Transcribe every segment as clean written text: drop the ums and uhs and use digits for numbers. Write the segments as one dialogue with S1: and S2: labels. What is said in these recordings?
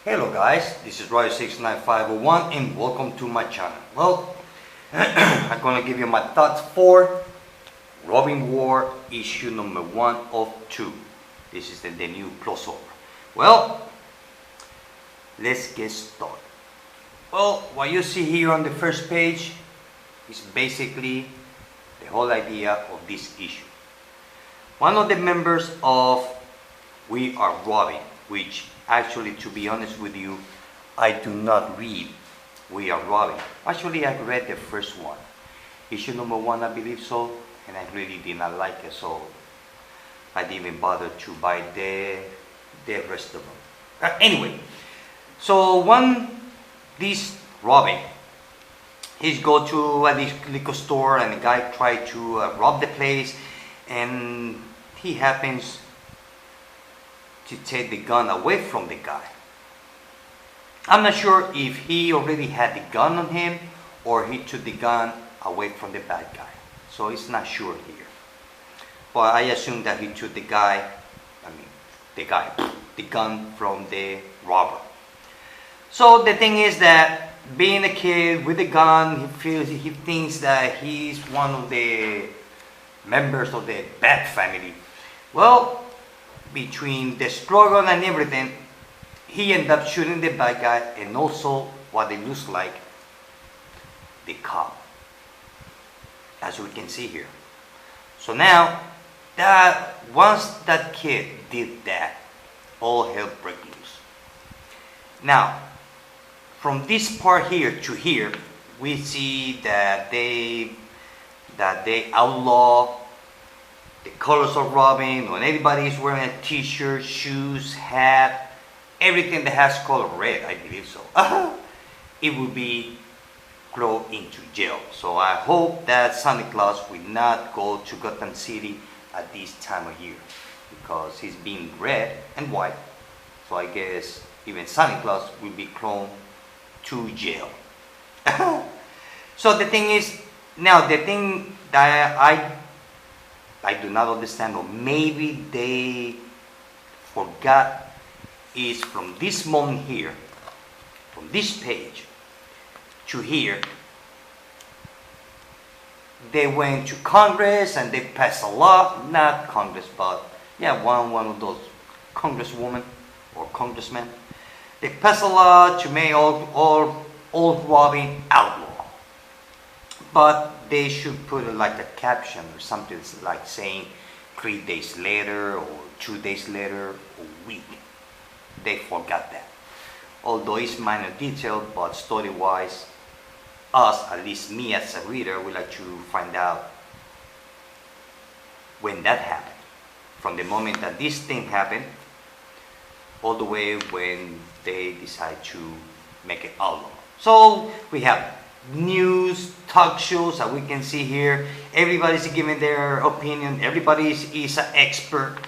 S1: Hello guys, this is Roy69501 and welcome to my channel. Well, I'm gonna give you my thoughts for Robin War issue number 1 of 2. This is the new crossover. Well, let's get started. Well, what you see here on the first page is basically the whole idea of this issue. One of the members of We Are Robin, which actually, to be honest with you, I do not read We Are Robin. Actually, I read the first one, issue number 1, I believe so, and I really did not like it, so I didn't even bother to buy the rest of them. Anyway, so this Robin, he's go to a liquor store and the guy tried to rob the place, and he happens to take the gun away from the guy. I'm not sure if he already had the gun on him or he took the gun away from the bad guy. So it's not sure here. But I assume that he took the gun from the robber. So the thing is that being a kid with a gun, he thinks that he's one of the members of the bad family. Well, between the struggle and everything, he ended up shooting the bad guy and also what it looks like, the cop, as we can see here. So now, once that kid did that, all hell broke loose. Now, from this part here to here, we see that they outlaw the colors of Robin. When anybody is wearing a t-shirt, shoes, hat, everything that has color red, I believe so, it will be thrown into jail. So I hope that Santa Claus will not go to Gotham City at this time of year, because he's being red and white. So I guess even Santa Claus will be thrown to jail. So the thing is, now the thing that I do not understand, or maybe they forgot, is from this moment here, from this page to here, they went to Congress and they passed a law, not Congress, but yeah, one of those congresswomen or congressmen. They passed a law to make all Robin outlaw. But they should put like a caption or something like saying 3 days later or 2 days later or week. They forgot that. Although it's minor detail, but story-wise, us, at least me as a reader, would like to find out when that happened. From the moment that this thing happened, all the way when they decide to make it outlaw. So we have news, talk shows that we can see here. Everybody's giving their opinion. Everybody is an expert.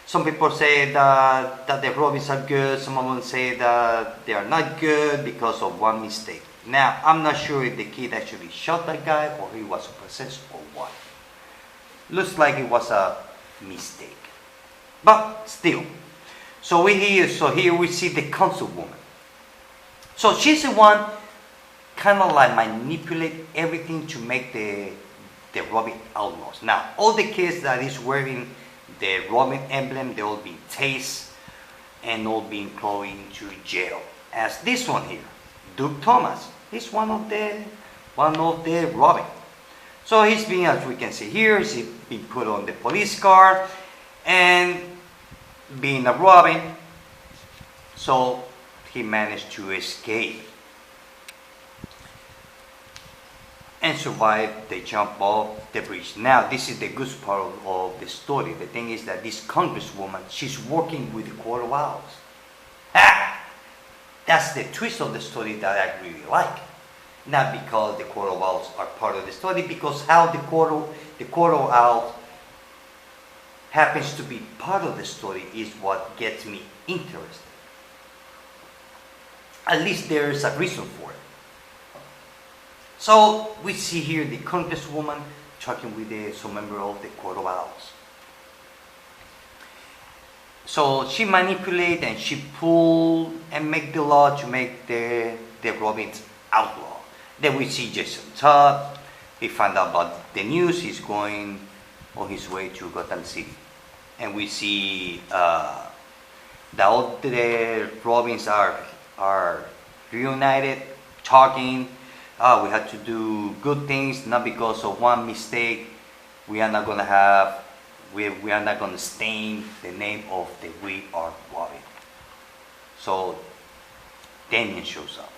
S1: Some people say that the Robins are good. Some of them say that they are not good because of one mistake. Now, I'm not sure if the kid actually shot that guy or he was possessed or what. Looks like it was a mistake. But still. So here we see the councilwoman. So she's the one kind of like manipulate everything to make the Robin outlaws. Now, all the kids that is wearing the Robin emblem, they all being tased and all being thrown into jail. As this one here, Duke Thomas, he's one of the Robin. So he's being, as we can see here, he's being put on the police car and being a Robin. So he managed to escape and survive the jump off the bridge. Now, this is the good part of the story. The thing is that this congresswoman, she's working with the Court of Owls. That's the twist of the story that I really like. Not because the Court of Owls are part of the story, because how the Court of Owls happens to be part of the story is what gets me interested. At least there is a reason for it. So we see here the congresswoman talking with some member of the Court of Owls. So she manipulate and she pull and make the law to make the Robins outlaw. Then we see Jason Todd. He found out about the news. He's going on his way to Gotham City, and we see that all the Robins are reunited, talking. We had to do good things, not because of one mistake. We are not gonna have. We are not gonna stain the name of the We Are Robin. So Damian shows up.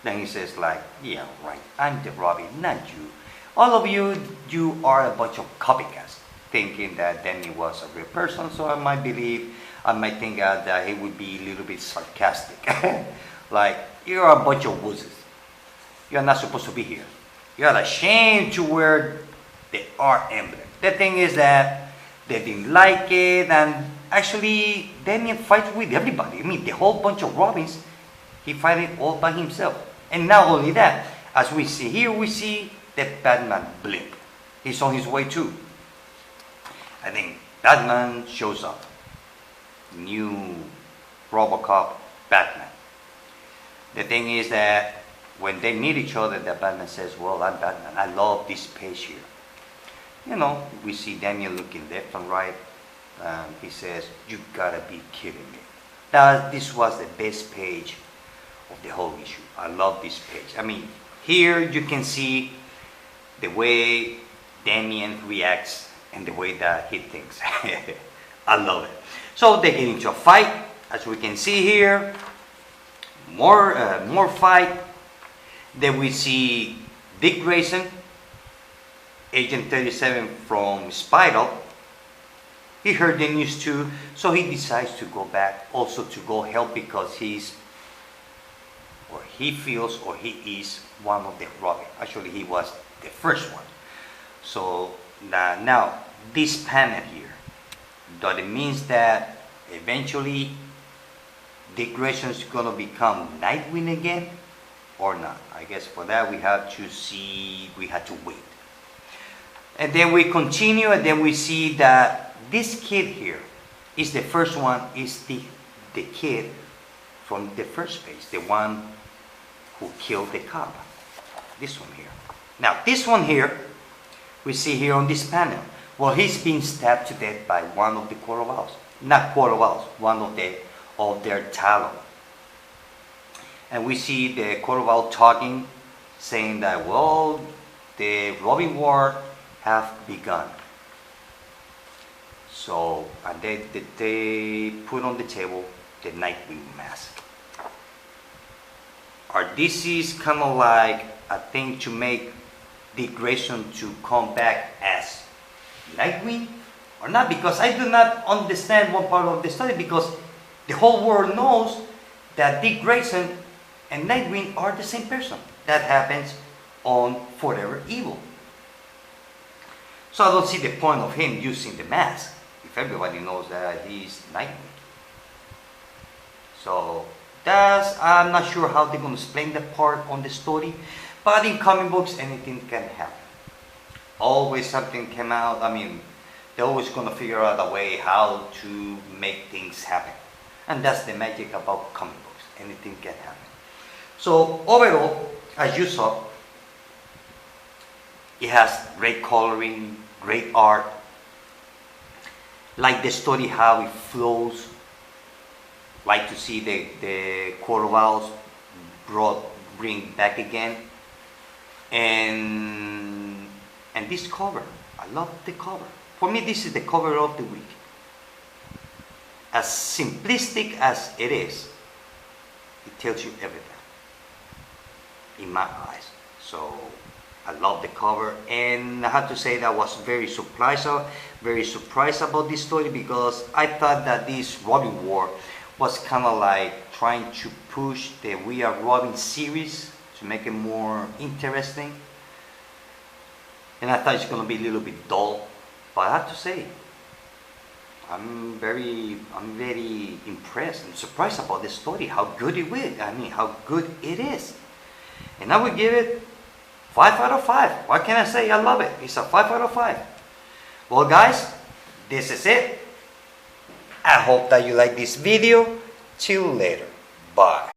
S1: Then he says like, yeah, right, I'm the Robin, not you. All of you, you are a bunch of copycats, thinking that Damian was a real person. So I might think that he would be a little bit sarcastic. Like, you're a bunch of wusses. You're not supposed to be here. You're ashamed to wear the R emblem. The thing is that they didn't like it, and actually Damian fights with everybody. I mean, the whole bunch of Robins, he fight it all by himself. And not only that, as we see here, we see the Batman blimp. He's on his way too. I think Batman shows up. New RoboCop Batman. The thing is that when they meet each other, the Batman says, well, I'm Batman. I love this page here. You know, we see Damian looking left and right. He says, you gotta be kidding me. This was the best page of the whole issue. I love this page. I mean, here you can see the way Damian reacts and the way that he thinks. I love it. So they get into a fight, as we can see here. More fight. Then we see Dick Grayson, Agent 37 from Spiral. He heard the news too, so he decides to go back, also to go help, because he feels, or he is one of the Robin. Actually, he was the first one. So now this panel here, does it means that eventually Dick Grayson is gonna become Nightwing again, or not? I guess for that we have to see. We had to wait. And then we continue, and then we see that this kid here is the first one, is the kid from the first page, the one who killed the cop. This one here. Now, this one here, we see here on this panel. Well, he's been stabbed to death by one of the Corvals. Not Corvals, one of their talent. And we see the Corval talking, saying that, well, the Robin War have begun. So, and they put on the table the Nightwing mask. This is kind of like a thing to make Dick Grayson to come back as Nightwing, or not? Because I do not understand one part of the story, because the whole world knows that Dick Grayson and Nightwing are the same person. That happens on Forever Evil. So I don't see the point of him using the mask if everybody knows that he's Nightwing. So I'm not sure how they're going to explain that part on the story, but in comic books anything can happen. Always something came out. I mean, they're always going to figure out a way how to make things happen, and that's the magic about comic books. Anything can happen. So overall, as you saw, it has great coloring, great art. Like the story, how it flows. Like to see the Corvals bring back again. And this cover, I love the cover. For me, this is the cover of the week. As simplistic as it is, it tells you everything in my eyes. So I love the cover, and I have to say that I was very surprised about this story, because I thought that this Robin War was kind of like trying to push the We Are Robin series to make it more interesting, and I thought it's going to be a little bit dull, but I have to say I'm very impressed and surprised about this story, how good it is. I mean, how good it is. And I would give it 5 out of 5. What can I say? I love it. It's a 5 out of 5. Well, guys, this is it. I hope that you like this video. Till later. Bye.